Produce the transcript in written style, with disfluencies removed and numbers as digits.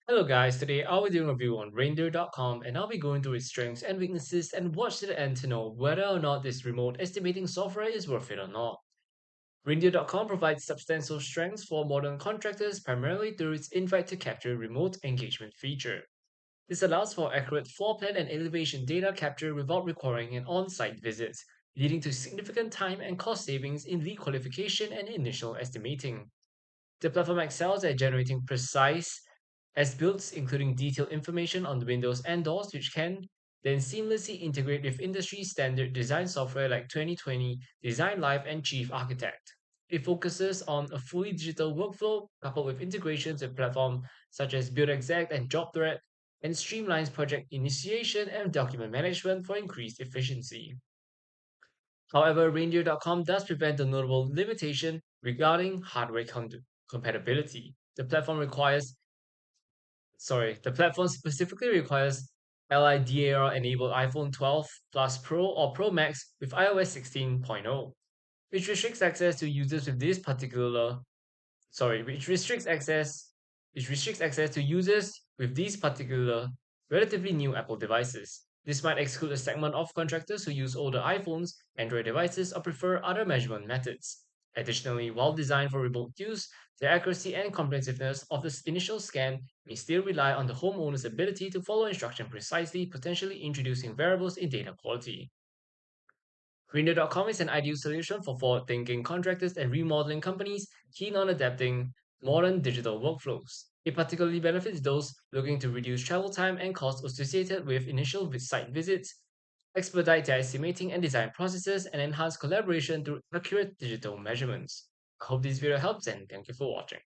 Hello guys, today I'll be doing a review on reindeer.com and I'll be going through its strengths and weaknesses and watch to the end to know whether or not this remote estimating software is worth it or not. Reindeer.com provides substantial strengths for modern contractors primarily through its invite to capture remote engagement feature. This allows for accurate floor plan and elevation data capture without requiring an on-site visit, leading to significant time and cost savings in lead qualification and initial estimating. The platform excels at generating precise as-builts, including detailed information on the windows and doors, which can then seamlessly integrate with industry standard design software like 2020, Design Live, and Chief Architect. It focuses on a fully digital workflow coupled with integrations with platforms such as BuildExec and JobThread, and streamlines project initiation and document management for increased efficiency. However, Reindeer.com does prevent the notable limitation regarding hardware compatibility. The platform specifically requires LIDAR enabled iPhone 12 Plus Pro or Pro Max with iOS 16.0, which restricts access to users with this particular sorry, which restricts access to users with these particular relatively new Apple devices. This might exclude a segment of contractors who use older iPhones, Android devices, or prefer other measurement methods. Additionally, while designed for remote use, the accuracy and comprehensiveness of the initial scan may still rely on the homeowner's ability to follow instruction precisely, potentially introducing variables in data quality. Render.com is an ideal solution for forward-thinking contractors and remodeling companies keen on adapting modern digital workflows. It particularly benefits those looking to reduce travel time and costs associated with initial site visits, expedite their estimating and design processes, and enhance collaboration through accurate digital measurements. I hope this video helps and thank you for watching.